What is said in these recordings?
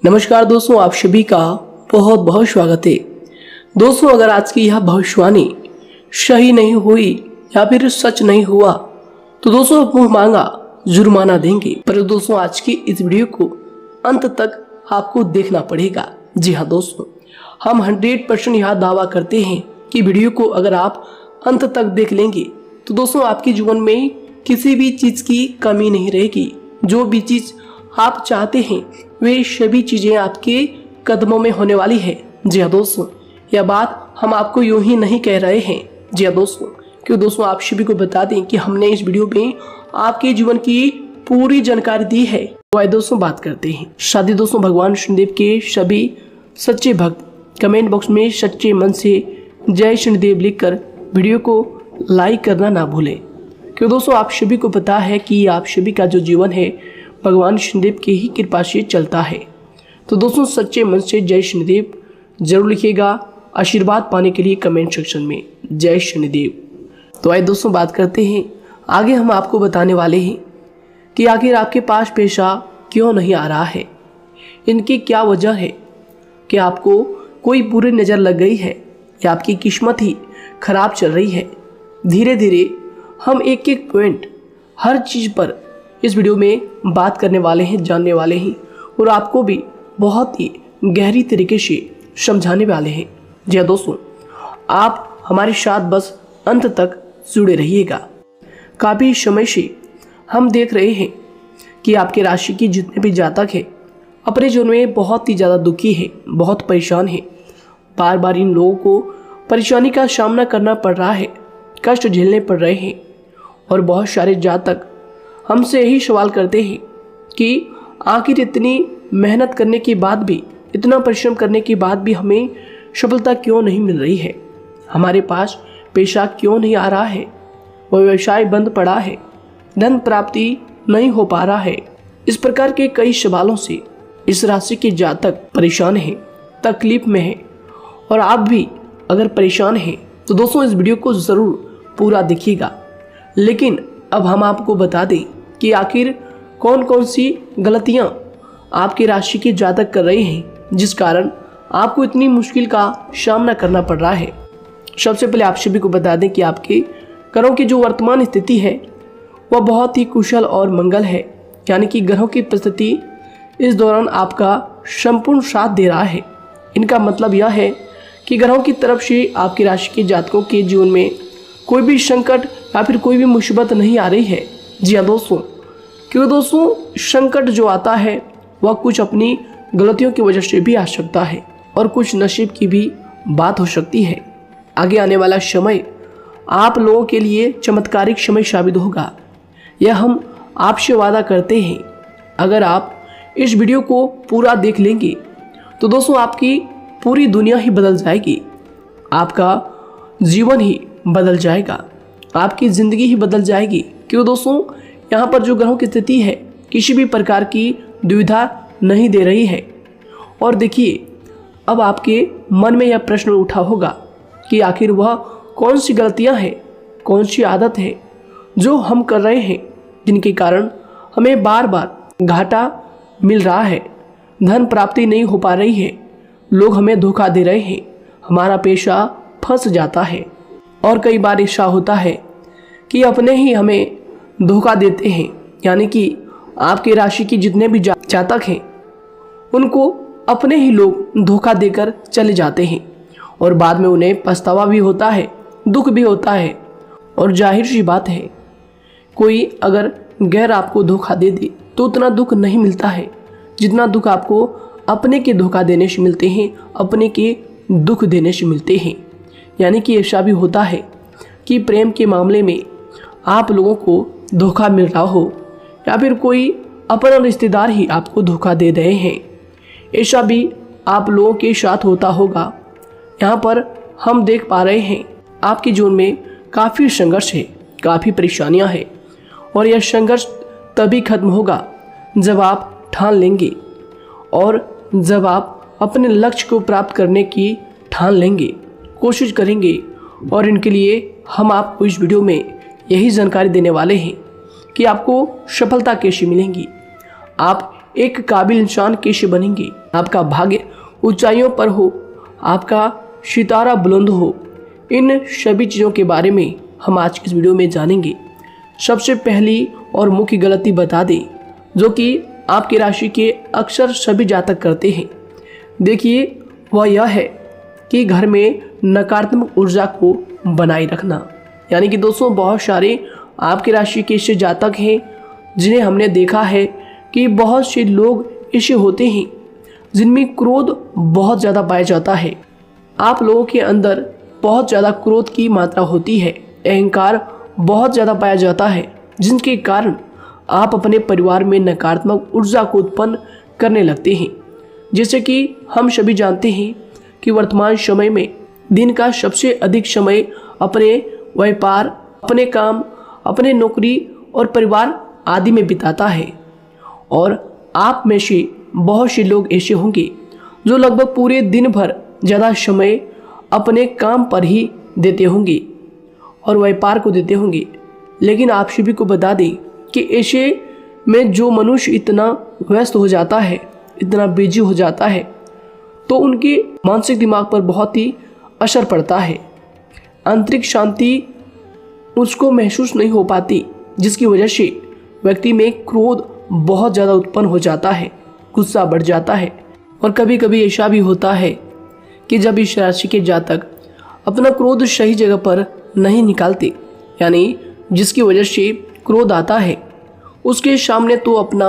नमस्कार दोस्तों, आप सभी का बहुत बहुत स्वागत है। दोस्तों, अगर आज की यह भविष्यवाणी सही नहीं हुई या फिर सच नहीं हुआ तो दोस्तों मुंह मांगा जुर्माना देंगे। पर दोस्तों, आज की इस वीडियो को अंत तक आपको देखना पड़ेगा। जी हाँ दोस्तों, हम 100% यह दावा करते हैं कि वीडियो को अगर आप अंत तक देख लेंगे तो दोस्तों आपके जीवन में किसी भी चीज़ की कमी नहीं रहेगी। जो भी चीज़ आप चाहते हैं वे सभी चीज़ें आपके कदमों में होने वाली है। जी हाँ दोस्तों, यह बात हम आपको यूं ही नहीं कह रहे हैं। जी हाँ दोस्तों, क्यों दोस्तों आप सभी को बता दें कि हमने इस वीडियो में आपके जीवन की पूरी जानकारी दी है। तो आइए दोस्तों बात करते हैं। शादी दोस्तों, भगवान शनिदेव के सभी सच्चे भक्त कमेंट बॉक्स में सच्चे मन से जय शनिदेव लिखकर वीडियो को लाइक करना ना भूलें। क्यों दोस्तों आप सभी को पता है कि आप सभी का जो जीवन है भगवान शनिदेव की ही कृपा से चलता है। तो दोस्तों सच्चे मन से जय शनिदेव जरूर लिखिएगा आशीर्वाद पाने के लिए कमेंट सेक्शन में जय शनिदेव। तो आइए दोस्तों बात करते हैं। आगे हम आपको बताने वाले हैं कि आखिर आपके पास पैसा क्यों नहीं आ रहा है, इनकी क्या वजह है। कि आपको कोई बुरी नज़र लग गई है या आपकी किस्मत ही खराब चल रही है। धीरे धीरे हम एक एक पॉइंट हर चीज़ पर इस वीडियो में बात करने वाले हैं, जानने वाले हैं और आपको भी बहुत ही गहरी तरीके से समझाने वाले हैं। जी हाँ दोस्तों, आप हमारे साथ बस अंत तक जुड़े रहिएगा। काफ़ी समय से हम देख रहे हैं कि आपके राशि की जितने भी जातक हैं अपने जीवन में बहुत ही ज़्यादा दुखी है, बहुत परेशान है। बार बार इन लोगों को परेशानी का सामना करना पड़ रहा है, कष्ट झेलने पड़ रहे हैं। और बहुत सारे जातक हमसे यही सवाल करते हैं कि आखिर इतनी मेहनत करने के बाद भी, इतना परिश्रम करने के बाद भी हमें सफलता क्यों नहीं मिल रही है, हमारे पास पैसा क्यों नहीं आ रहा है, वह व्यवसाय बंद पड़ा है, धन प्राप्ति नहीं हो पा रहा है। इस प्रकार के कई सवालों से इस राशि के जातक परेशान हैं, तकलीफ में हैं। और आप भी अगर परेशान हैं तो दोस्तों इस वीडियो को ज़रूर पूरा देखिएगा। लेकिन अब हम आपको बता दें कि आखिर कौन कौन सी गलतियां आपकी राशि के जातक कर रहे हैं जिस कारण आपको इतनी मुश्किल का सामना करना पड़ रहा है। सबसे पहले आप सभी को बता दें कि आपके ग्रहों की जो वर्तमान स्थिति है वह बहुत ही कुशल और मंगल है। यानी कि ग्रहों की परिस्थिति इस दौरान आपका संपूर्ण साथ दे रहा है। इनका मतलब यह है कि ग्रहों की तरफ से आपकी राशि के जातकों के जीवन में कोई भी संकट या फिर कोई भी मुसीबत नहीं आ रही है। जी हाँ दोस्तों, क्योंकि दोस्तों संकट जो आता है वह कुछ अपनी गलतियों की वजह से भी आ सकता है और कुछ नसीब की भी बात हो सकती है। आगे आने वाला समय आप लोगों के लिए चमत्कारिक समय साबित होगा, यह हम आपसे वादा करते हैं। अगर आप इस वीडियो को पूरा देख लेंगे तो दोस्तों आपकी पूरी दुनिया ही बदल जाएगी, आपका जीवन ही बदल जाएगा, आपकी ज़िंदगी ही बदल जाएगी। क्यों दोस्तों यहाँ पर जो ग्रहों की स्थिति है किसी भी प्रकार की दुविधा नहीं दे रही है। और देखिए, अब आपके मन में यह प्रश्न उठा होगा कि आखिर वह कौन सी गलतियाँ हैं, कौन सी आदत है जो हम कर रहे हैं जिनके कारण हमें बार बार घाटा मिल रहा है, धन प्राप्ति नहीं हो पा रही है, लोग हमें धोखा दे रहे हैं, हमारा पैसा फंस जाता है। और कई बार ऐसा होता है कि अपने ही हमें धोखा देते हैं। यानी कि आपकी राशि की जितने भी जातक हैं उनको अपने ही लोग धोखा देकर चले जाते हैं और बाद में उन्हें पछतावा भी होता है, दुख भी होता है। और जाहिर सी बात है, कोई अगर गैर आपको धोखा दे दे तो उतना दुख नहीं मिलता है जितना दुख आपको अपने के धोखा देने से मिलते हैं, अपने के दुख देने से मिलते हैं। यानी कि ऐसा भी होता है कि प्रेम के मामले में आप लोगों को धोखा मिल रहा हो या फिर कोई अपना रिश्तेदार ही आपको धोखा दे रहे हैं, ऐसा भी आप लोगों के साथ होता होगा। यहाँ पर हम देख पा रहे हैं आपके जीवन में काफ़ी संघर्ष है, काफ़ी परेशानियाँ हैं और यह संघर्ष तभी खत्म होगा जब आप ठान लेंगे और जब आप अपने लक्ष्य को प्राप्त करने की ठान लेंगे, कोशिश करेंगे। और इनके लिए हम आपको इस वीडियो में यही जानकारी देने वाले हैं कि आपको सफलता कैसे मिलेंगी। आप एक काबिल इंसान कैसे बनेंगे, आपका भाग्य ऊंचाइयों पर हो, आपका सितारा बुलंद हो, इन सभी चीज़ों के बारे में हम आज की इस वीडियो में जानेंगे। सबसे पहली और मुख्य गलती बता दें जो कि आपकी राशि के अक्सर सभी जातक करते हैं। देखिए, वह यह है कि घर में नकारात्मक ऊर्जा को बनाए रखना। यानी कि दोस्तों, बहुत सारे आपकी राशि के ऐसे जातक हैं जिन्हें हमने देखा है कि बहुत से लोग ऐसे होते हैं जिनमें क्रोध बहुत ज़्यादा पाया जाता है। आप लोगों के अंदर बहुत ज़्यादा क्रोध की मात्रा होती है, अहंकार बहुत ज़्यादा पाया जाता है, जिनके कारण आप अपने परिवार में नकारात्मक ऊर्जा को उत्पन्न करने लगते हैं। जैसे कि हम सभी जानते हैं कि वर्तमान समय में दिन का सबसे अधिक समय अपने व्यापार, अपने काम, अपने नौकरी और परिवार आदि में बिताता है। और आप में से बहुत से लोग ऐसे होंगे जो लगभग पूरे दिन भर ज़्यादा समय अपने काम पर ही देते होंगे और व्यापार को देते होंगे। लेकिन आप सभी को बता दें कि ऐसे में जो मनुष्य इतना व्यस्त हो जाता है, इतना बिजी हो जाता है, तो उनके मानसिक दिमाग पर बहुत ही असर पड़ता है। आंतरिक शांति उसको महसूस नहीं हो पाती, जिसकी वजह से व्यक्ति में क्रोध बहुत ज़्यादा उत्पन्न हो जाता है, गुस्सा बढ़ जाता है। और कभी कभी ऐसा भी होता है कि जब इस राशि के जातक अपना क्रोध सही जगह पर नहीं निकालते, यानी जिसकी वजह से क्रोध आता है, उसके सामने तो अपना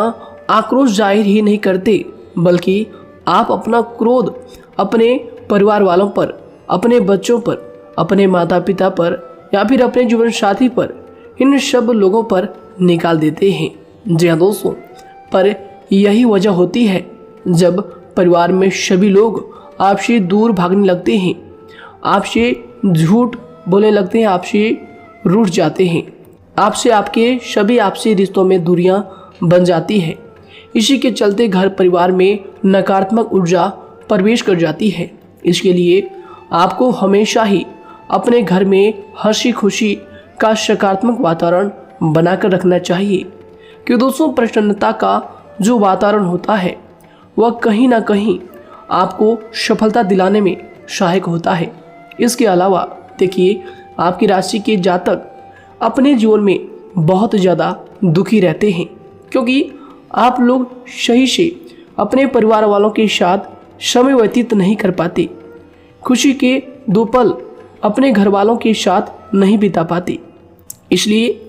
आक्रोश जाहिर ही नहीं करते, बल्कि आप अपना क्रोध अपने परिवार वालों पर, अपने बच्चों पर, अपने माता पिता पर या फिर अपने जीवन साथी पर, इन सब लोगों पर निकाल देते हैं। जी हाँ दोस्तों, पर यही वजह होती है जब परिवार में सभी लोग आपसे दूर भागने लगते हैं, आपसे झूठ बोलने लगते हैं, आपसे रूठ जाते हैं, आपसे आपके सभी आपसी रिश्तों में दूरियां बन जाती है। इसी के चलते घर परिवार में नकारात्मक ऊर्जा प्रवेश कर जाती है। इसके लिए आपको हमेशा ही अपने घर में हंसी खुशी का सकारात्मक वातावरण बनाकर रखना चाहिए। कि दोस्तों, प्रसन्नता का जो वातावरण होता है वह कहीं ना कहीं आपको सफलता दिलाने में सहायक होता है। इसके अलावा देखिए, आपकी राशि के जातक अपने जीवन में बहुत ज़्यादा दुखी रहते हैं, क्योंकि आप लोग सही से अपने परिवार वालों के साथ समय व्यतीत नहीं कर पाते, खुशी के दो पल अपने घर वालों के साथ नहीं बिता पाते। इसलिए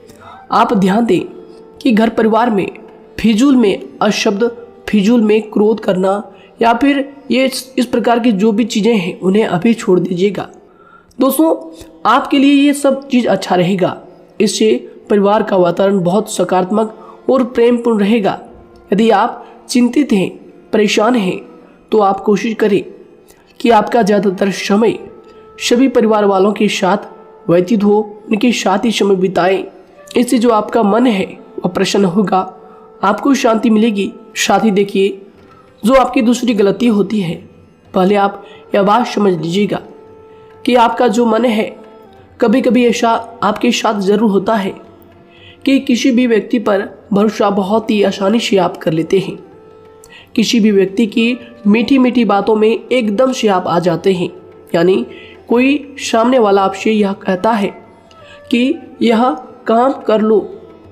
आप ध्यान दें कि घर परिवार में फिजूल में अशब्द, फिजूल में क्रोध करना या फिर ये इस प्रकार की जो भी चीज़ें हैं उन्हें अभी छोड़ दीजिएगा। दोस्तों, आपके लिए ये सब चीज़ अच्छा रहेगा। इससे परिवार का वातावरण बहुत सकारात्मक और प्रेमपूर्ण रहेगा। यदि आप चिंतित हैं, परेशान हैं, तो आप कोशिश करें कि आपका ज़्यादातर समय सभी परिवार वालों के साथ व्यतीत हो, उनके साथ ही समय बिताएं। इससे जो आपका मन है वह प्रसन्न होगा, आपको शांति मिलेगी। साथ ही देखिए, जो आपकी दूसरी गलती होती है, पहले आप यह बात समझ लीजिएगा कि आपका जो मन है, कभी कभी ऐसा आपके साथ ज़रूर होता है कि किसी भी व्यक्ति पर भरोसा बहुत ही आसानी से आप कर लेते हैं। किसी भी व्यक्ति की मीठी मीठी बातों में एकदम से आप आ जाते हैं। यानी कोई सामने वाला आपसे यह कहता है कि यह काम कर लो,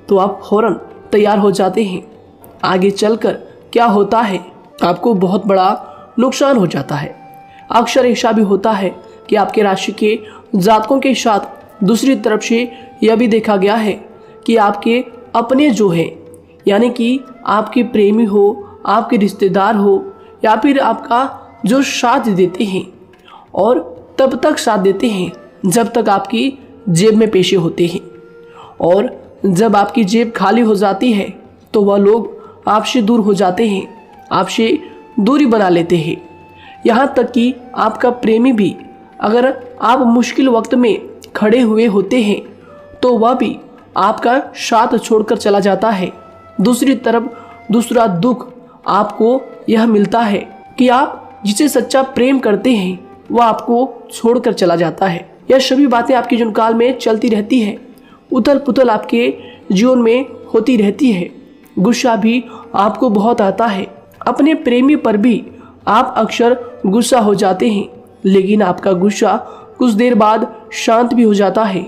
तो आप फौरन तैयार हो जाते हैं। आगे चलकर क्या होता है, आपको बहुत बड़ा नुकसान हो जाता है। अक्सर ऐसा भी होता है कि आपके राशि के जातकों के साथ दूसरी तरफ से यह भी देखा गया है कि आपके अपने जो हैं, यानी कि आपके प्रेमी हो, आपके रिश्तेदार हो या फिर आपका जो साथ देते हैं, और तब तक साथ देते हैं जब तक आपकी जेब में पैसे होते हैं, और जब आपकी जेब खाली हो जाती है तो वह लोग आपसे दूर हो जाते हैं, आपसे दूरी बना लेते हैं। यहाँ तक कि आपका प्रेमी भी, अगर आप मुश्किल वक्त में खड़े हुए होते हैं तो वह भी आपका साथ छोड़कर चला जाता है। दूसरी तरफ दूसरा दुख आपको यह मिलता है कि आप जिसे सच्चा प्रेम करते हैं वह आपको छोड़कर चला जाता है। यह सभी बातें आपके जीवन काल में चलती रहती है। उथल पुथल आपके जीवन में होती रहती है। गुस्सा भी आपको बहुत आता है। अपने प्रेमी पर भी आप अक्सर गुस्सा हो जाते हैं, लेकिन आपका गुस्सा कुछ देर बाद शांत भी हो जाता है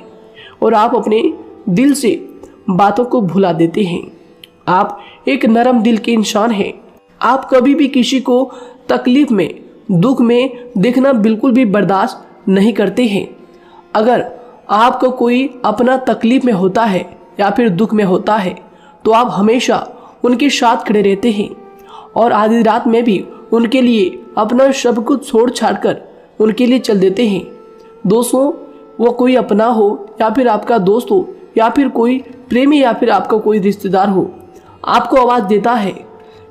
और आप अपने दिल से बातों को भुला देते हैं। आप एक नरम दिल के इंसान हैं। आप कभी भी किसी को तकलीफ में, दुख में देखना बिल्कुल भी बर्दाश्त नहीं करते हैं। अगर आपको कोई अपना तकलीफ में होता है या फिर दुख में होता है तो आप हमेशा उनके साथ खड़े रहते हैं और आधी रात में भी उनके लिए अपना सब कुछ छोड़ छाड़ कर उनके लिए चल देते हैं। दोस्तों, वो कोई अपना हो या फिर आपका दोस्त हो या फिर कोई प्रेमी या फिर आपका कोई रिश्तेदार हो, आपको आवाज़ देता है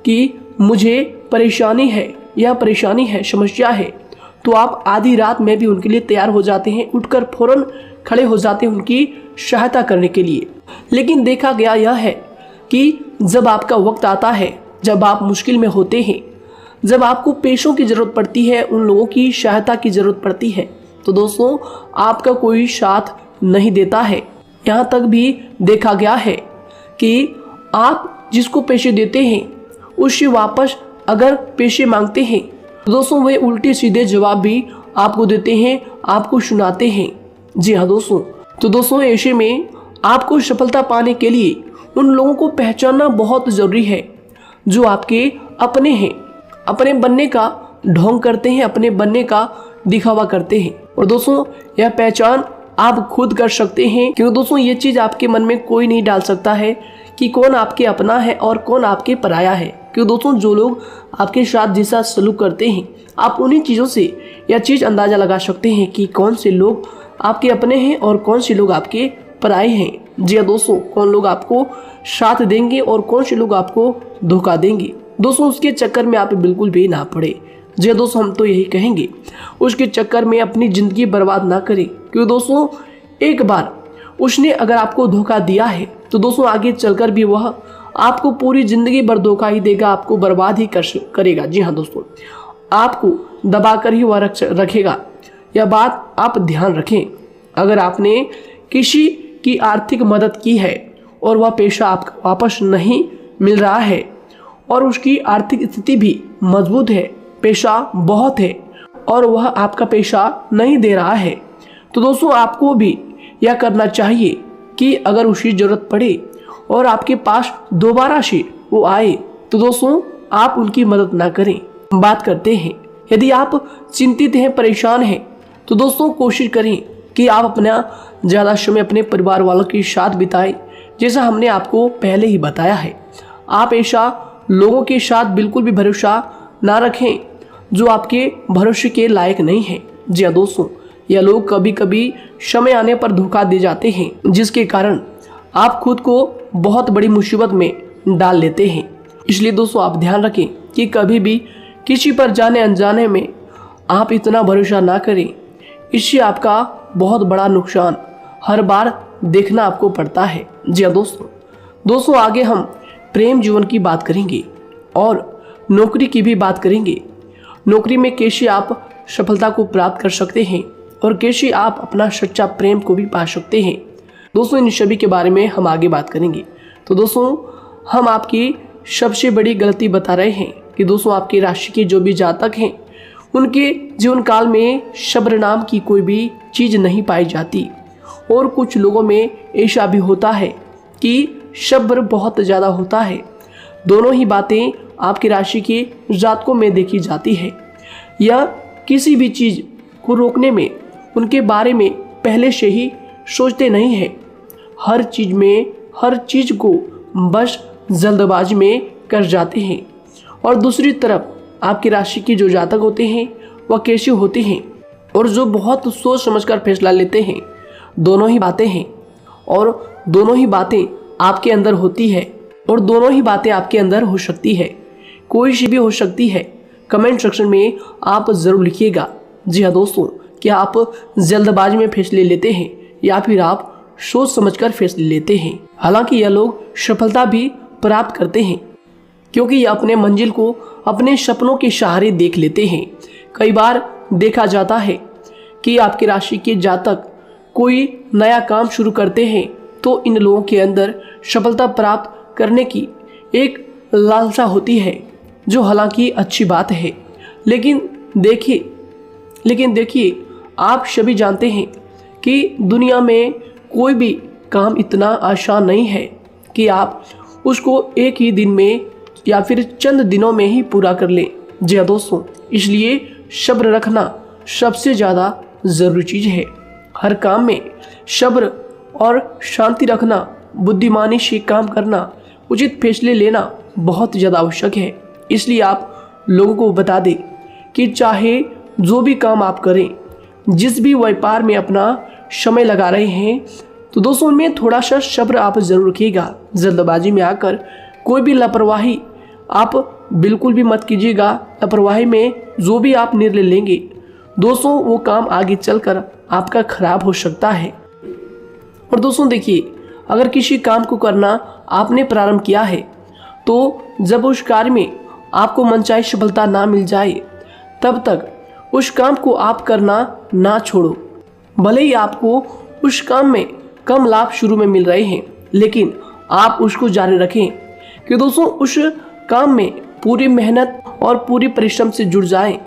कि मुझे परेशानी है, यह परेशानी है, समस्या है, तो आप आधी रात में भी उनके लिए तैयार हो जाते हैं, उठकर फौरन खड़े हो जाते हैं उनकी सहायता करने के लिए। लेकिन देखा गया यह है कि जब आपका वक्त आता है, जब आप मुश्किल में होते हैं, जब आपको पैसों की ज़रूरत पड़ती है, उन लोगों की सहायता की ज़रूरत पड़ती है, तो दोस्तों आपका कोई साथ नहीं देता है। यहाँ तक भी देखा गया है कि आप जिसको पैसे देते हैं उससे वापस अगर पैसे मांगते हैं तो दोस्तों वे उल्टे सीधे जवाब भी आपको देते हैं, आपको सुनाते हैं। जी हाँ दोस्तों, तो दोस्तों ऐसे में आपको सफलता पाने के लिए उन लोगों को पहचानना बहुत ज़रूरी है जो आपके अपने हैं, अपने बनने का ढोंग करते हैं, अपने बनने का दिखावा करते हैं। और दोस्तों यह पहचान आप खुद कर सकते हैं, क्योंकि दोस्तों ये चीज़ आपके मन में कोई नहीं डाल सकता है कि कौन आपके अपना है और कौन आपके पराया है। क्योंकि दोस्तों जो लोग आपके साथ जैसा सलूक करते हैं, आप उन्हीं चीज़ों से यह चीज़ अंदाज़ा लगा सकते हैं कि कौन से लोग आपके अपने हैं और कौन से लोग आपके पराए हैं। जी हाँ दोस्तों, कौन लोग आपको साथ देंगे और कौन से लोग आपको धोखा देंगे। दोस्तों उसके चक्कर में आप बिल्कुल भी ना पड़े। जी दोस्तों, हम तो यही कहेंगे, उसके चक्कर में अपनी ज़िंदगी बर्बाद ना करें, क्योंकि दोस्तों एक बार उसने अगर आपको धोखा दिया है तो दोस्तों आगे चलकर भी वह आपको पूरी ज़िंदगी भर धोखा ही देगा, आपको बर्बाद ही करेगा। जी हाँ दोस्तों, आपको दबा कर ही वह रखेगा। यह बात आप ध्यान रखें। अगर आपने किसी की आर्थिक मदद की है और वह पैसा आपको वापस नहीं मिल रहा है और उसकी आर्थिक स्थिति भी मजबूत है, पैसा बहुत है और वह आपका पैसा नहीं दे रहा है, तो दोस्तों आपको भी यह करना चाहिए कि अगर उसकी ज़रूरत पड़े और आपके पास दोबारा से वो आए तो दोस्तों आप उनकी मदद ना करें। बात करते हैं, यदि आप चिंतित हैं, परेशान हैं, तो दोस्तों कोशिश करें कि आप अपना ज़्यादा समय अपने परिवार वालों के साथ बिताएं, जैसा हमने आपको पहले ही बताया है। आप ऐसा लोगों के साथ बिल्कुल भी भरोसा ना रखें जो आपके भरोसे के लायक नहीं है। जी हाँ दोस्तों, यह लोग कभी कभी समय आने पर धोखा दे जाते हैं, जिसके कारण आप खुद को बहुत बड़ी मुसीबत में डाल लेते हैं। इसलिए दोस्तों आप ध्यान रखें कि कभी भी किसी पर जाने अनजाने में आप इतना भरोसा ना करें, इससे आपका बहुत बड़ा नुकसान हर बार देखना आपको पड़ता है। जी हाँ दोस्तों आगे हम प्रेम जीवन की बात करेंगे और नौकरी की भी बात करेंगे। नौकरी में कैसे आप सफलता को प्राप्त कर सकते हैं और कैसे आप अपना सच्चा प्रेम को भी पा सकते हैं। दोस्तों इन सभी के बारे में हम आगे बात करेंगे। तो दोस्तों हम आपकी सबसे बड़ी गलती बता रहे हैं कि दोस्तों आपकी राशि के जो भी जातक हैं उनके जीवन काल में सब्र नाम की कोई भी चीज़ नहीं पाई जाती, और कुछ लोगों में ऐसा भी होता है कि सब्र बहुत ज़्यादा होता है। दोनों ही बातें आपकी राशि के जातकों में देखी जाती है। या किसी भी चीज़ को रोकने में उनके बारे में पहले से ही सोचते नहीं हैं, हर चीज़ को बस जल्दबाजी में कर जाते हैं। और दूसरी तरफ आपकी राशि के जो जातक होते हैं वह कैसे होते हैं और जो बहुत सोच समझकर फैसला लेते हैं। दोनों ही बातें हैं और दोनों ही बातें आपके अंदर होती है और दोनों ही बातें आपके अंदर हो सकती है, कोई सी भी हो सकती है। कमेंट सेक्शन में आप ज़रूर लिखिएगा। जी हाँ दोस्तों, क्या आप जल्दबाजी में फैसले लेते हैं या फिर आप सोच समझकर फैसले लेते हैं। हालांकि यह लोग सफलता भी प्राप्त करते हैं क्योंकि यह अपने मंजिल को अपने सपनों के सहारे देख लेते हैं। कई बार देखा जाता है कि आपकी राशि के जातक कोई नया काम शुरू करते हैं तो इन लोगों के अंदर सफलता प्राप्त करने की एक लालसा होती है, जो हालांकि अच्छी बात है। लेकिन देखिए आप सभी जानते हैं कि दुनिया में कोई भी काम इतना आसान नहीं है कि आप उसको एक ही दिन में या फिर चंद दिनों में ही पूरा कर लें। जी हाँ दोस्तों, इसलिए सब्र रखना सबसे ज़्यादा ज़रूरी चीज़ है। हर काम में सब्र और शांति रखना, बुद्धिमानी से काम करना, उचित फैसले लेना बहुत ज़्यादा आवश्यक है। इसलिए आप लोगों को बता दें कि चाहे जो भी काम आप करें, जिस भी व्यापार में अपना समय लगा रहे हैं, तो दोस्तों उनमें थोड़ा सा सब्र आप जरूर रखिएगा। जल्दबाजी में आकर कोई भी लापरवाही आप बिल्कुल भी मत कीजिएगा। लापरवाही में जो भी आप निर्णय लेंगे दोस्तों, वो काम आगे चलकर आपका खराब हो सकता है। और दोस्तों देखिए, अगर किसी काम को करना आपने प्रारंभ किया है, तो जब उस कार्य में आपको मनचाही सफलता ना मिल जाए, तब तक उस काम को आप करना ना छोड़ो। भले ही आपको उस काम में कम लाभ शुरू में मिल रहे हैं, लेकिन आप उसको जारी रखें कि दोस्तों उस काम में पूरी मेहनत और पूरी परिश्रम से जुड़ जाएं,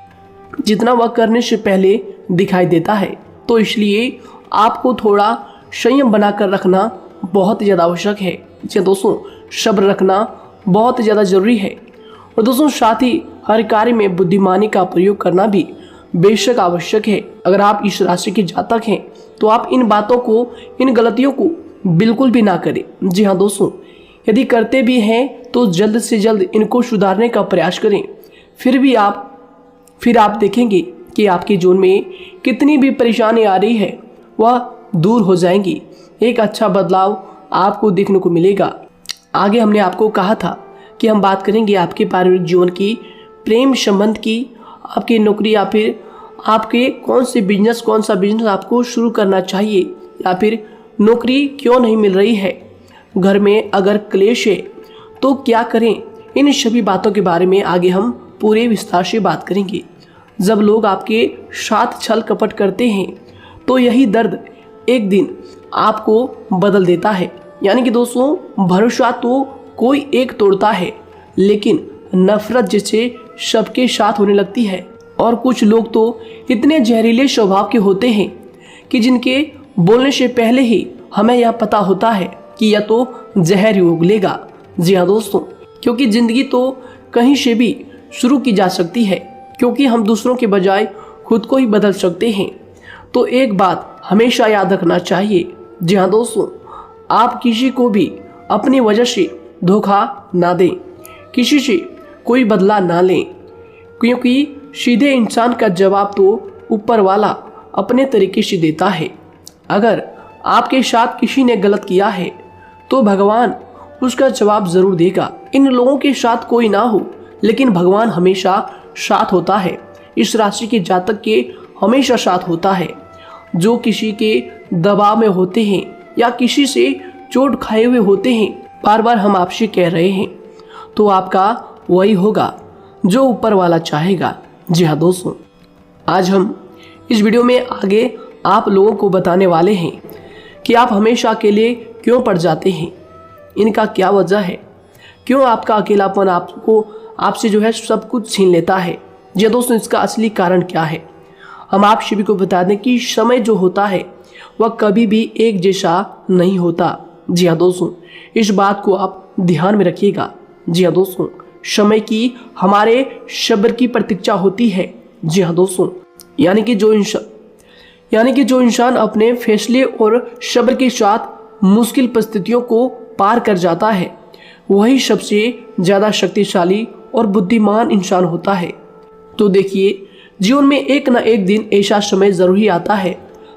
जितना वह करने से पहले दिखाई देता है। तो इसलिए आपको थोड़ा संयम बनाकर रखना बहुत ज़्यादा आवश्यक है। जी दोस्तों, सब्र रखना बहुत ज़्यादा ज़रूरी है। और दोस्तों साथ ही हर कार्य में बुद्धिमानी का प्रयोग करना भी बेशक आवश्यक है। अगर आप इस राशि के जातक हैं, तो आप इन बातों को, इन गलतियों को बिल्कुल भी ना करें। जी हाँ दोस्तों, यदि करते भी हैं तो जल्द से जल्द इनको सुधारने का प्रयास करें। फिर आप देखेंगे कि आपके जीवन में कितनी भी परेशानी आ रही है, वह दूर हो जाएंगी। एक अच्छा बदलाव आपको देखने को मिलेगा। आगे हमने आपको कहा था कि हम बात करेंगे आपके पारिवारिक जीवन की, प्रेम संबंध की, आपकी नौकरी या फिर आपके कौन सा बिजनेस आपको शुरू करना चाहिए, या फिर नौकरी क्यों नहीं मिल रही है, घर में अगर क्लेश है तो क्या करें। इन सभी बातों के बारे में आगे हम पूरे विस्तार से बात करेंगे। जब लोग आपके साथ छल कपट करते हैं, तो यही दर्द एक दिन आपको बदल देता है। यानी कि दोस्तों, भरोसा तो कोई एक तोड़ता है, लेकिन नफरत जैसे सबके साथ होने लगती है। और कुछ लोग तो इतने जहरीले स्वभाव के होते हैं कि जिनके बोलने से पहले ही हमें यह पता होता है कि यह तो जहर ही उगलेगा। जी हाँ दोस्तों, क्योंकि ज़िंदगी तो कहीं से भी शुरू की जा सकती है, क्योंकि हम दूसरों के बजाय खुद को ही बदल सकते हैं। तो एक बात हमेशा याद रखना चाहिए। जी हाँ दोस्तों, आप किसी को भी अपनी वजह से धोखा ना दें, किसी से कोई बदला ना लें, क्योंकि सीधे इंसान का जवाब तो ऊपर वाला अपने तरीके से देता है। अगर आपके साथ किसी ने गलत किया है, तो भगवान उसका जवाब जरूर देगा। इन लोगों के साथ कोई ना हो, लेकिन भगवान हमेशा साथ होता है। इस राशि के जातक के हमेशा साथ होता है। जो किसी के दबाव में होते हैं या किसी से चोट खाए हुए होते हैं, बार बार हम आपसे कह रहे हैं, तो आपका वही होगा जो ऊपर वाला चाहेगा। जी हाँ दोस्तों, आज हम इस वीडियो में आगे आप लोगों को बताने वाले हैं कि आप हमेशा अकेले क्यों पड़ जाते हैं, इनका क्या वजह है, क्यों आपका अकेलापन आपसे जो है सब कुछ छीन लेता है। जी दोस्तों, इसका असली कारण क्या है, हम आप सभी को बता दें कि समय जो होता है वह कभी भी एक जैसा नहीं होता। जी हाँ दोस्तों, इस बात को आप ध्यान में रखिएगा। जी हाँ दोस्तों, समय की हमारे सब्र की प्रतीक्षा होती है। जी हाँ दोस्तों, यानी कि जो इंसान अपने फैसले और सब्र के साथ मुश्किल परिस्थितियों को पार कर जाता है, वही सबसे ज़्यादा शक्तिशाली और बुद्धिमान इंसान होता है। तो देखिए, जीवन में एक न एक दिन ऐसा समय ज़रूर ही आता है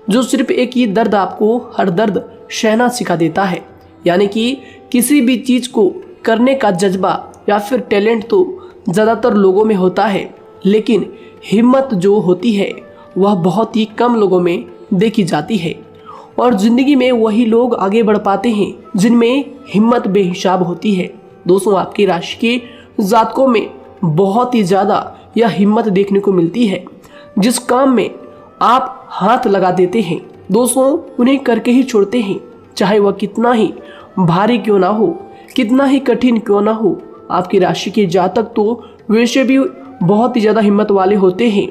जो सिर्फ एक ही दर्द आपको हर दर्द सहना सिखा देता है। यानी कि किसी भी चीज़ को करने का जज्बा या फिर टैलेंट तो ज़्यादातर लोगों में होता है, लेकिन हिम्मत जो होती है वह बहुत ही कम लोगों में देखी जाती है। और ज़िंदगी में वही लोग आगे बढ़ पाते हैं जिनमें हिम्मत बेहिसाब होती है। दोस्तों, आपकी राशि के जातकों में बहुत ही ज़्यादा यह हिम्मत देखने को मिलती है। जिस काम में आप हाथ लगा देते हैं दोस्तों, उन्हें करके ही छोड़ते हैं, चाहे वह कितना ही भारी क्यों ना हो, कितना ही कठिन क्यों ना हो। आपकी राशि के जातक तो वैसे भी बहुत ही ज़्यादा हिम्मत वाले होते हैं।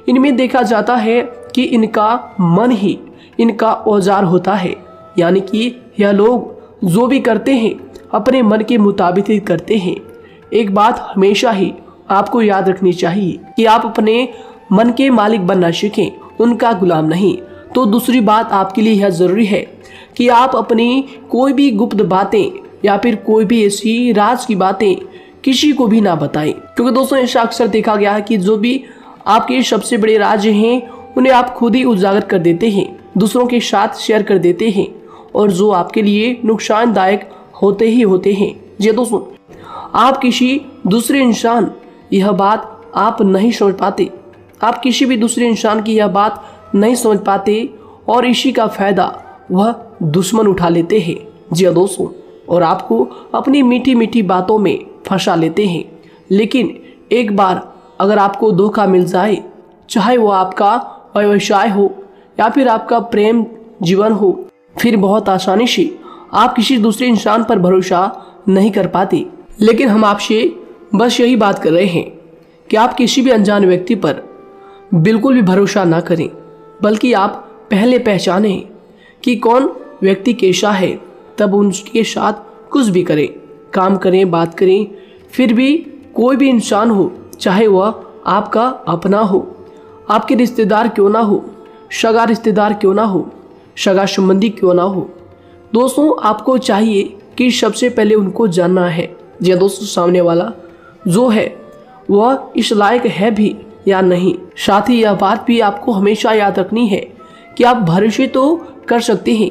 इनमें देखा जाता है कि इनका मन ही इनका औजार होता है, यानी कि यह लोग जो भी करते हैं अपने मन के मुताबिक ही करते हैं। एक बात हमेशा ही आपको याद रखनी चाहिए कि आप अपने मन के मालिक बनना सीखें, उनका गुलाम नहीं। तो दूसरी बात आपके लिए यह ज़रूरी है कि आप अपनी कोई भी गुप्त बातें या फिर कोई भी ऐसी राज की बातें किसी को भी ना बताएं, क्योंकि दोस्तों ऐसा अक्सर देखा गया है कि जो भी आपके सबसे बड़े राज हैं उन्हें आप खुद ही उजागर कर देते हैं, दूसरों के साथ शेयर कर देते हैं, और जो आपके लिए नुकसानदायक होते ही होते हैं। जी दोस्तों, आप किसी दूसरे इंसान यह बात आप नहीं समझ पाते, आप किसी भी दूसरे इंसान की यह बात नहीं समझ पाते, और इसी का फायदा वह दुश्मन उठा लेते हैं। जी दोस्तों, और आपको अपनी मीठी मीठी बातों में फंसा लेते हैं। लेकिन एक बार अगर आपको धोखा मिल जाए, चाहे वो आपका व्यवसाय हो या फिर आपका प्रेम जीवन हो, फिर बहुत आसानी से आप किसी दूसरे इंसान पर भरोसा नहीं कर पाते। लेकिन हम आपसे बस यही बात कर रहे हैं कि आप किसी भी अनजान व्यक्ति पर बिल्कुल भी भरोसा ना करें, बल्कि आप पहले पहचानें कि कौन व्यक्ति कैसा है, तब उनके साथ कुछ भी करें, काम करें, बात करें। फिर भी कोई भी इंसान हो, चाहे वह आपका अपना हो, आपके रिश्तेदार क्यों ना हो, सगा रिश्तेदार क्यों ना हो, सगा संबंधी क्यों ना हो, दोस्तों आपको चाहिए कि सबसे पहले उनको जानना है या दोस्तों सामने वाला जो है वह इस लायक है भी या नहीं। साथ ही यह बात भी आपको हमेशा याद रखनी है कि आप भरोसे तो कर सकते हैं,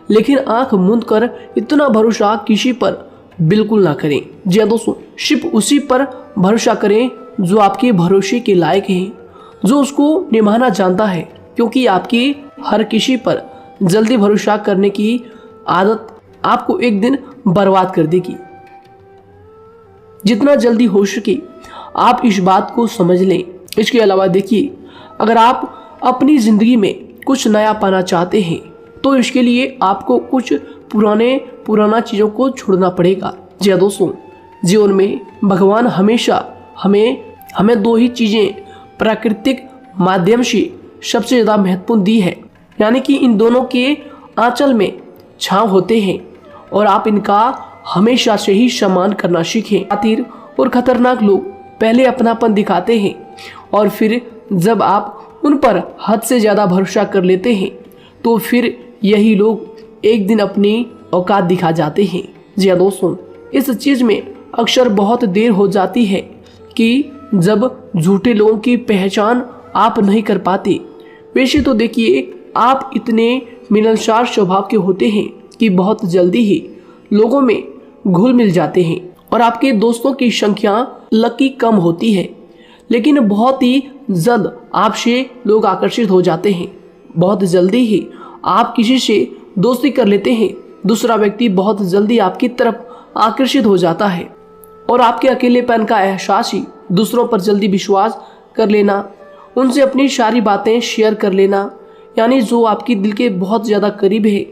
लेकिन आंख मूंद कर इतना भरोसा किसी पर बिल्कुल ना करें। जी दोस्तों, सिर्फ उसी पर भरोसा करें जो आपके भरोसे के लायक है, जो उसको निभाना जानता है, क्योंकि आपकी हर किसी पर जल्दी भरोसा करने की आदत आपको एक दिन बर्बाद कर देगी। जितना जल्दी हो सके आप इस बात को समझ लें। इसके अलावा देखिए, अगर आप अपनी ज़िंदगी में कुछ नया पाना चाहते हैं तो इसके लिए आपको कुछ पुराना चीज़ों को छोड़ना पड़ेगा। जी हाँ दोस्तों, जीवन में भगवान हमेशा हमें दो ही चीज़ें प्राकृतिक माध्यम से सबसे ज़्यादा महत्वपूर्ण दी है, यानी कि इन दोनों के आंचल में छांव होते हैं, और आप इनका हमेशा से ही सम्मान करना सीखें। शातिर और खतरनाक लोग पहले अपनापन दिखाते हैं, और फिर जब आप उन पर हद से ज़्यादा भरोसा कर लेते हैं तो फिर यही लोग एक दिन अपनी औकात दिखा जाते हैं। जी हाँ दोस्तों, इस चीज़ में अक्सर बहुत देर हो जाती है कि जब झूठे लोगों की पहचान आप नहीं कर पाते। वैसे तो देखिए, आप इतने मिलनसार स्वभाव के होते हैं कि बहुत जल्दी ही लोगों में घुल मिल जाते हैं, और आपके दोस्तों की संख्या लकी कम होती है, लेकिन बहुत ही जल्द आपसे लोग आकर्षित हो जाते हैं। बहुत जल्दी ही आप किसी से दोस्ती कर लेते हैं, दूसरा व्यक्ति बहुत जल्दी आपकी तरफ आकर्षित हो जाता है, और आपके अकेलेपन का एहसास ही दूसरों पर जल्दी विश्वास कर लेना, उनसे अपनी सारी बातें शेयर कर लेना, यानी जो आपकी दिल के बहुत ज़्यादा करीब है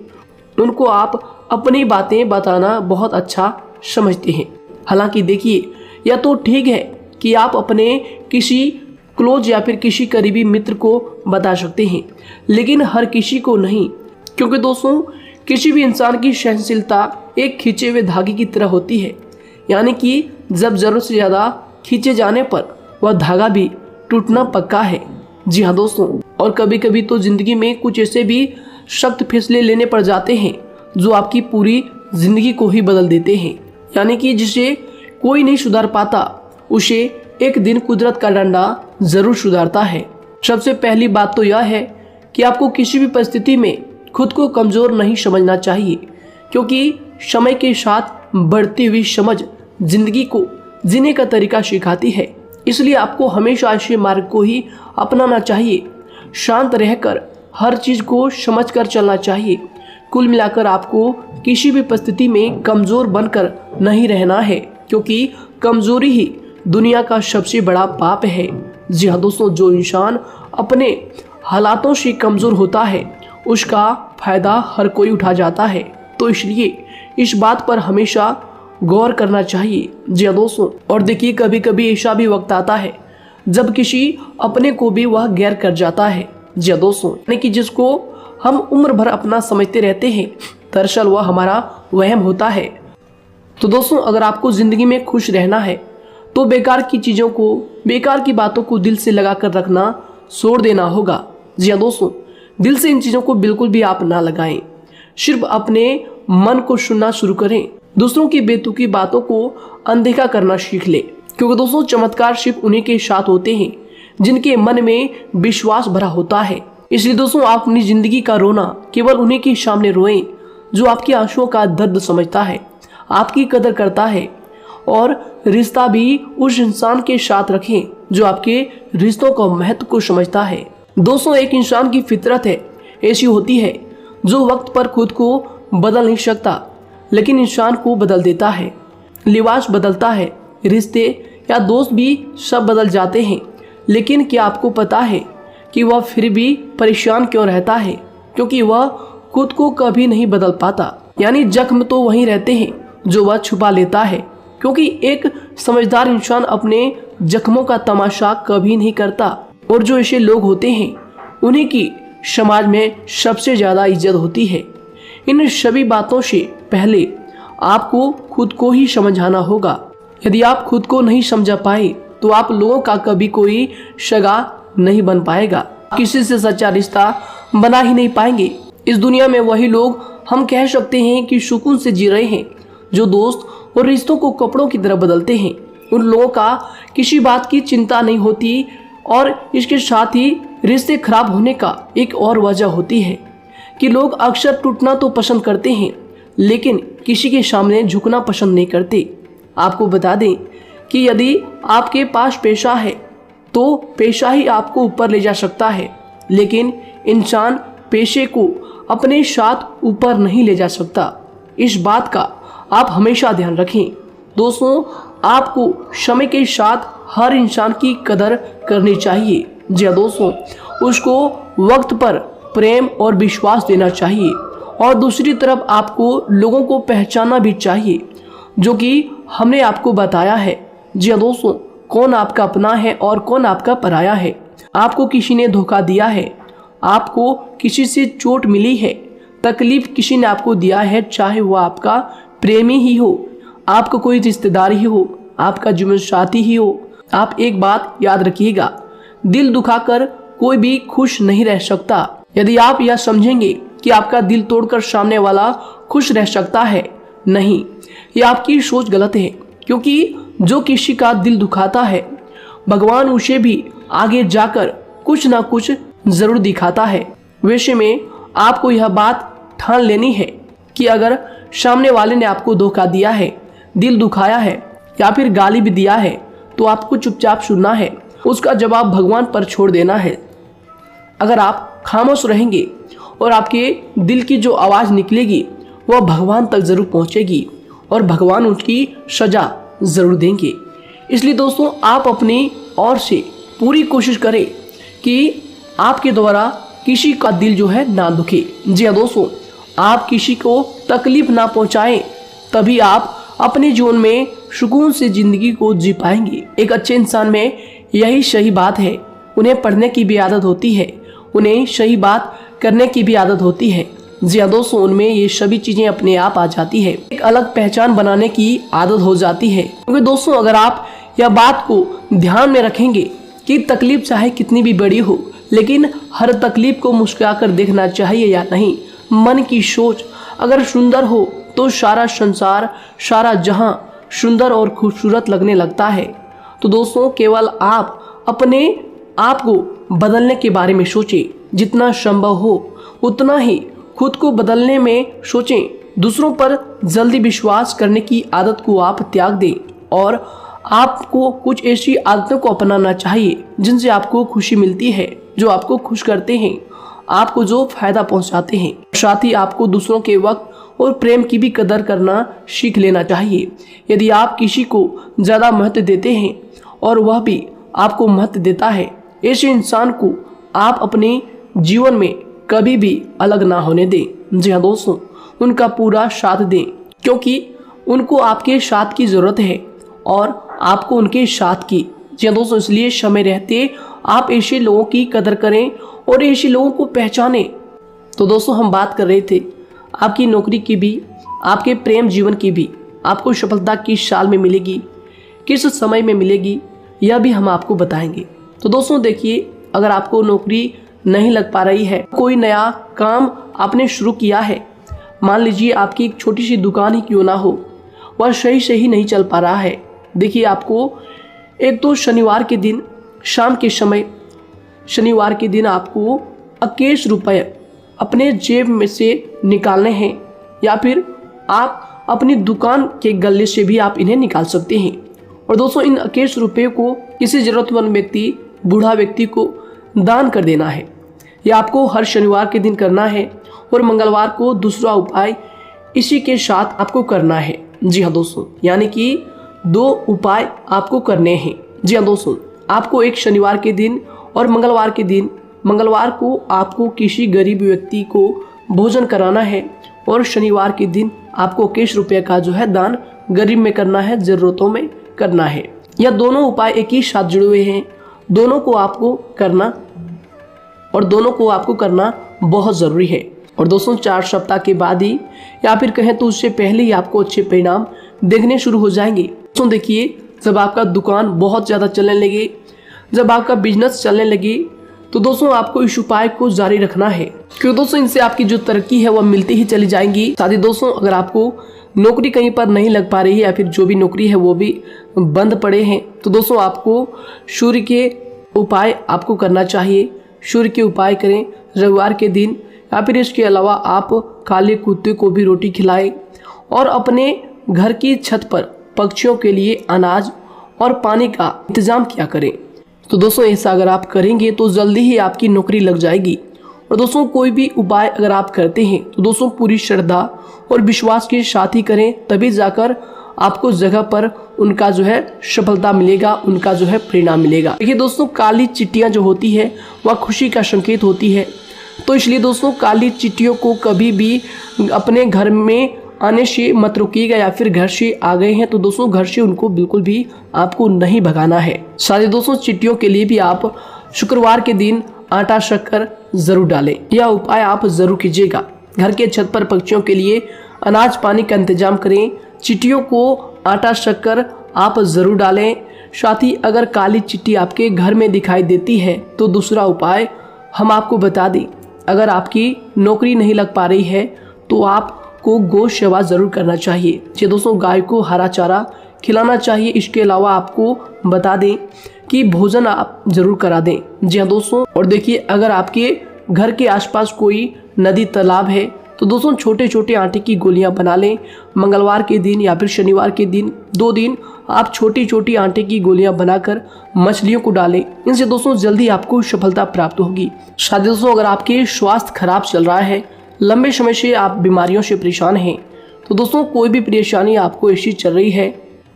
उनको आप अपनी बातें बताना बहुत अच्छा समझते हैं। हालांकि देखिए, यह तो ठीक है कि आप अपने किसी क्लोज या फिर किसी करीबी मित्र को बता सकते हैं, लेकिन हर किसी को नहीं, क्योंकि दोस्तों किसी भी इंसान की सहनशीलता एक खींचे हुए धागे की तरह होती है, यानी कि जब ज़रूरत से ज़्यादा खींचे जाने पर वह धागा भी टूटना पक्का है। जी हाँ दोस्तों, और कभी कभी तो ज़िंदगी में कुछ ऐसे भी सख्त फैसले लेने पड़ जाते हैं जो आपकी पूरी ज़िंदगी को ही बदल देते हैं, यानी कि जिसे कोई नहीं सुधार पाता उसे एक दिन कुदरत का डंडा ज़रूर सुधारता है। सबसे पहली बात तो यह है कि आपको किसी भी परिस्थिति में खुद को कमज़ोर नहीं समझना चाहिए, क्योंकि समय के साथ बढ़ती हुई समझ जिंदगी को जीने का तरीका सिखाती है। इसलिए आपको हमेशा ऐसे मार्ग को ही अपनाना चाहिए, शांत रहकर हर चीज़ को समझकर चलना चाहिए। कुल मिलाकर आपको किसी भी परिस्थिति में कमज़ोर बनकर नहीं रहना है, क्योंकि कमज़ोरी ही दुनिया का सबसे बड़ा पाप है। जी हाँ दोस्तों, जो इंसान अपने हालातों से कमज़ोर होता है उसका फ़ायदा हर कोई उठा जाता है। तो इसलिए इस बात पर हमेशा गौर करना चाहिए। जी हाँ दोस्तों, और देखिए कभी कभी ऐसा भी वक्त आता है जब किसी अपने को भी वह गैर कर जाता है। जी हाँ दोस्तों, यानी कि जिसको हम उम्र भर अपना समझते रहते हैं, दरअसल वह हमारा वहम होता है। तो दोस्तों, अगर आपको जिंदगी में खुश रहना है तो बेकार की चीज़ों को, बेकार की बातों को दिल से लगा कर रखना छोड़ देना होगा। जी हाँ दोस्तों, दिल से इन चीज़ों को बिल्कुल भी आप ना लगाएं। सिर्फ अपने मन को सुनना शुरू करें। दूसरों की बेतुकी बातों को अनदेखा करना सीख ले, क्योंकि दोस्तों चमत्कार सिर्फ उन्हीं के साथ होते हैं जिनके मन में विश्वास भरा होता है। इसलिए दोस्तों, आप अपनी जिंदगी का रोना केवल उन्हीं के सामने रोएं जो आपके आंसुओं का दर्द समझता है, आपकी कदर करता है, और रिश्ता भी उस इंसान के साथ रखें जो आपके रिश्तों का महत्व को समझता है। दोस्तों, एक इंसान की फितरत है, ऐसी होती है जो वक्त पर खुद को बदल नहीं सकता, लेकिन इंसान को बदल देता है। लिबास बदलता है, रिश्ते या दोस्त भी सब बदल जाते हैं, लेकिन क्या आपको पता है कि वह फिर भी परेशान क्यों रहता है? क्योंकि वह खुद को कभी नहीं बदल पाता। यानी जख्म तो वहीं रहते हैं जो वह छुपा लेता है, क्योंकि एक समझदार इंसान अपने जख्मों का तमाशा कभी नहीं करता, और जो ऐसे लोग होते हैं उन्हीं की समाज में सबसे ज्यादा इज्जत होती है। इन सभी बातों से पहले आपको खुद को ही समझाना होगा। यदि आप खुद को नहीं समझा पाए तो आप लोगों का कभी कोई सगा नहीं बन पाएगा, किसी से सच्चा रिश्ता बना ही नहीं पाएंगे। इस दुनिया में वही लोग हम कह सकते हैं कि सुकून से जी रहे हैं जो दोस्त और रिश्तों को कपड़ों की तरह बदलते हैं। उन लोगों का किसी बात की चिंता नहीं होती, और इसके साथ ही रिश्ते खराब होने का एक और वजह होती है कि लोग अक्सर टूटना तो पसंद करते हैं, लेकिन किसी के सामने झुकना पसंद नहीं करते। आपको बता दें कि यदि आपके पास पैसा है तो पैसा ही आपको ऊपर ले जा सकता है, लेकिन इंसान पैसे को अपने साथ ऊपर नहीं ले जा सकता। इस बात का आप हमेशा ध्यान रखें। दोस्तों, आपको समय के साथ हर इंसान की कदर करनी चाहिए। जी हाँ दोस्तों, उसको वक्त पर प्रेम और विश्वास देना चाहिए, और दूसरी तरफ आपको लोगों को पहचानना भी चाहिए जो कि हमने आपको बताया है। जी हाँ दोस्तों, कौन आपका अपना है और कौन आपका पराया है। आपको किसी ने धोखा दिया है, आपको किसी से चोट मिली है, तकलीफ किसी ने आपको दिया है, चाहे वो आपका प्रेमी ही हो, आपका कोई रिश्तेदार ही हो, आपका जीवन साथी ही हो। आप एक बात याद रखिएगा, दिल दुखाकर कोई भी खुश नहीं रह सकता। यदि आप यह समझेंगे कि आपका दिल तोड़कर सामने वाला खुश रह सकता है, नहीं, यह आपकी सोच गलत है, क्योंकि जो किसी का दिल दुखाता है भगवान उसे भी आगे जाकर कुछ ना कुछ जरूर दिखाता है। वैसे में आपको यह बात ठान लेनी है कि अगर सामने वाले ने आपको धोखा दिया है, दिल दुखाया है या फिर गाली भी दिया है, तो आपको चुपचाप सुनना है, उसका जवाब भगवान पर छोड़ देना है। अगर आप खामोश रहेंगे और आपके दिल की जो आवाज़ निकलेगी वह भगवान तक जरूर पहुंचेगी, और भगवान उसकी सजा ज़रूर देंगे। इसलिए दोस्तों, आप अपनी ओर से पूरी कोशिश करें कि आपके द्वारा किसी का दिल जो है ना दुखे। जी हाँ दोस्तों, आप किसी को तकलीफ ना पहुंचाएं, तभी आप अपने जीवन में सुकून से ज़िंदगी को जी पाएंगे। एक अच्छे इंसान में यही सही बात है, उन्हें पढ़ने की भी आदत होती है, उन्हें सही बात करने की भी आदत होती है। जी हाँ दोस्तों, उनमें ये सभी चीज़ें अपने आप आ जाती है, एक अलग पहचान बनाने की आदत हो जाती है। क्योंकि दोस्तों, अगर आप यह बात को ध्यान में रखेंगे कि तकलीफ चाहे कितनी भी बड़ी हो, लेकिन हर तकलीफ को मुस्कुराकर देखना चाहिए या नहीं। मन की सोच अगर सुंदर हो तो सारा संसार, सारा जहां सुंदर और खूबसूरत लगने लगता है। तो दोस्तों, केवल आप अपने आप को बदलने के बारे में सोचें, जितना संभव हो उतना ही खुद को बदलने में सोचें। दूसरों पर जल्दी विश्वास करने की आदत को आप त्याग दें, और आपको कुछ ऐसी आदतों को अपनाना चाहिए जिनसे आपको खुशी मिलती है, जो आपको खुश करते हैं, आपको जो फायदा पहुंचाते हैं। साथ ही आपको दूसरों के वक्त और प्रेम की भी कदर करना सीख लेना चाहिए। यदि आप किसी को ज़्यादा महत्व देते हैं और वह भी आपको महत्व देता है, ऐसे इंसान को आप अपने जीवन में कभी भी अलग ना होने दें। जी हाँ दोस्तों, उनका पूरा साथ दें, क्योंकि उनको आपके साथ की ज़रूरत है और आपको उनके साथ की। जी हाँ दोस्तों, इसलिए समय रहते आप ऐसे लोगों की कदर करें और ऐसे लोगों को पहचानें। तो दोस्तों हम बात कर रहे थे आपकी नौकरी की भी, आपके प्रेम जीवन की भी। आपको सफलता किस साल में मिलेगी, किस समय में मिलेगी, यह भी हम आपको बताएंगे। तो दोस्तों देखिए, अगर आपको नौकरी नहीं लग पा रही है, कोई नया काम आपने शुरू किया है, मान लीजिए आपकी एक छोटी सी दुकान ही क्यों ना हो, वह सही से ही नहीं चल पा रहा है। देखिए आपको एक तो शनिवार के दिन शाम के समय, शनिवार के दिन आपको 21 रुपये अपने जेब में से निकालने हैं, या फिर आप अपनी दुकान के गले से भी आप इन्हें निकाल सकते हैं। और दोस्तों इन 21 रुपये को किसी ज़रूरतमंद व्यक्ति, बूढ़ा व्यक्ति को दान कर देना है। यह आपको हर शनिवार के दिन करना है और मंगलवार को दूसरा उपाय इसी के साथ आपको करना है। जी हाँ दोस्तों, यानी कि 2 उपाय आपको करने हैं। जी हाँ दोस्तों, आपको एक शनिवार के दिन और मंगलवार के दिन, मंगलवार को आपको किसी गरीब व्यक्ति को भोजन कराना है और शनिवार के दिन आपको 21 रुपये का जो है दान गरीब में करना है, ज़रूरतों में करना है। यह दोनों उपाय एक ही साथ जुड़े हुए हैं, दोनों को आपको करना और दोनों को आपको करना बहुत ज़रूरी है। और दोस्तों 4 सप्ताह के बाद ही, या फिर कहें तो उससे पहले ही आपको अच्छे परिणाम देखने शुरू हो जाएंगे। दोस्तों देखिए, जब आपका दुकान बहुत ज़्यादा चलने लगे, जब आपका बिजनेस चलने लगे, तो दोस्तों आपको इस उपाय को जारी रखना है, क्योंकि दोस्तों इनसे आपकी जो तरक्की है वह मिलती ही चली जाएंगी। साथ ही दोस्तों अगर आपको नौकरी कहीं पर नहीं लग पा रही है, या फिर जो भी नौकरी है वो भी बंद पड़े हैं, तो दोस्तों आपको सूर्य के उपाय आपको करना चाहिए। सूर्य के उपाय करें रविवार के दिन, या फिर इसके अलावा आप काले कुत्ते को भी रोटी खिलाएं और अपने घर की छत पर पक्षियों के लिए अनाज और पानी का इंतजाम किया करें। तो दोस्तों ऐसा अगर आप करेंगे तो जल्दी ही आपकी नौकरी लग जाएगी। और दोस्तों कोई भी उपाय अगर आप करते हैं तो दोस्तों पूरी श्रद्धा और विश्वास के साथ ही करें, तभी जाकर आपको जगह पर उनका जो है सफलता मिलेगा, उनका जो है परिणाम मिलेगा। देखिए दोस्तों, काली चिट्टियां जो होती है वह खुशी का संकेत होती है, तो इसलिए दोस्तों काली चिट्टियों को कभी भी अपने घर में आने से मत रोकिएगा, या फिर घर से आ गए हैं तो दोस्तों घर से उनको बिल्कुल भी आपको नहीं भगाना है। साथ ही दोस्तों चिट्टियों के लिए भी आप शुक्रवार के दिन आटा शक्कर जरूर डालें, यह उपाय आप जरूर कीजिएगा। घर के छत पर पक्षियों के लिए अनाज पानी का इंतजाम करें, चिट्टियों को आटा शक्कर आप जरूर डालें। साथ ही अगर काली चिट्टी आपके घर में दिखाई देती है तो दूसरा उपाय हम आपको बता दें, अगर आपकी नौकरी नहीं लग पा रही है तो आपको गौ सेवा जरूर करना चाहिए। जी दोस्तों, गाय को हरा चारा खिलाना चाहिए। इसके अलावा आपको बता दें कि भोजन आप जरूर करा दें। जी हाँ दोस्तों, और देखिए अगर आपके घर के आसपास कोई नदी तालाब है तो दोस्तों छोटे छोटे आटे की गोलियां बना लें। मंगलवार के दिन या फिर शनिवार के दिन 2 दिन आप छोटी छोटी आटे की गोलियां बनाकर मछलियों को डालें। इनसे दोस्तों जल्दी आपको सफलता प्राप्त होगी। साथ ही दोस्तों अगर आपके स्वास्थ्य खराब चल रहा है, लंबे समय से आप बीमारियों से परेशान हैं, तो दोस्तों कोई भी परेशानी आपको ऐसी चल रही है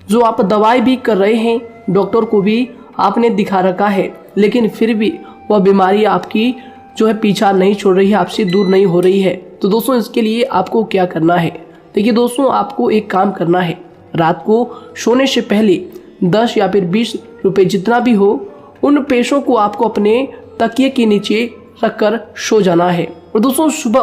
जो आप दवाई भी कर रहे हैं, डॉक्टर को भी आपने दिखा रखा है, लेकिन फिर भी वह बीमारी आपकी जो है पीछा नहीं छोड़ रही है, आपसे दूर नहीं हो रही है, तो दोस्तों इसके लिए आपको क्या करना है। देखिए दोस्तों, आपको एक काम करना है, रात को सोने से पहले 10 या फिर 20 रुपए जितना भी हो, उन पैसों को आपको अपने तकिए के नीचे रखकर सो जाना है। और दोस्तों सुबह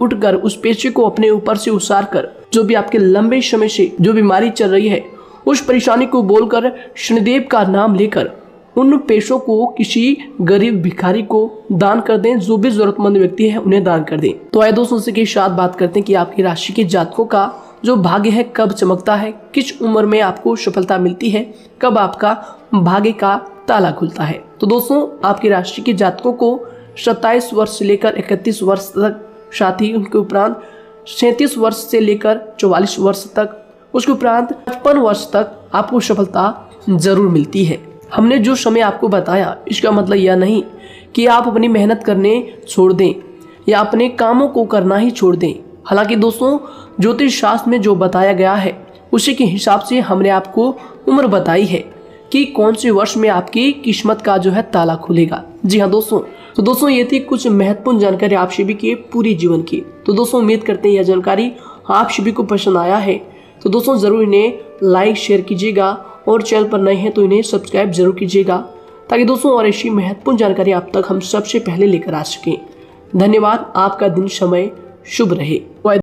उठकर उस पैसे को अपने ऊपर से उतार कर, जो भी आपके लंबे समय से जो बीमारी चल रही है उस परेशानी को बोलकर शनिदेव का नाम लेकर उन पैसों को किसी गरीब भिखारी को दान कर दें। जो भी जरूरतमंद व्यक्ति है उन्हें दान कर दें। तो आइए दोस्तों उसी के साथ बात करते हैं कि आपकी राशि के जातकों का जो भाग्य है कब चमकता है, किस उम्र में आपको सफलता मिलती है, कब आपका भाग्य का ताला खुलता है। तो दोस्तों आपकी राशि के जातकों को 27 वर्ष से लेकर 31 वर्ष तक, साथ ही उनके उपरांत 37 वर्ष से लेकर 44 वर्ष तक, उसके उपरांत 55 वर्ष तक आपको सफलता जरूर मिलती है। हमने जो समय आपको बताया इसका मतलब यह नहीं कि आप अपनी मेहनत करने छोड़ दें या अपने कामों को करना ही छोड़ दें। हालांकि दोस्तों ज्योतिष शास्त्र में जो बताया गया है उसी के हिसाब से हमने आपको उम्र बताई है कि कौन से वर्ष में आपकी किस्मत का जो है ताला खुलेगा। जी हाँ दोस्तों, तो दोस्तों ये थी कुछ महत्वपूर्ण जानकारी आप सभी के पूरी जीवन की। तो दोस्तों उम्मीद करते हैं यह जानकारी आप सभी को पसंद आया है। तो दोस्तों ज़रूर इन्हें लाइक शेयर कीजिएगा और चैनल पर नए हैं तो इन्हें सब्सक्राइब जरूर कीजिएगा, ताकि दोस्तों और ऐसी महत्वपूर्ण जानकारी आप तक हम सबसे पहले लेकर आ सकें। धन्यवाद। आपका दिन समय शुभ रहे।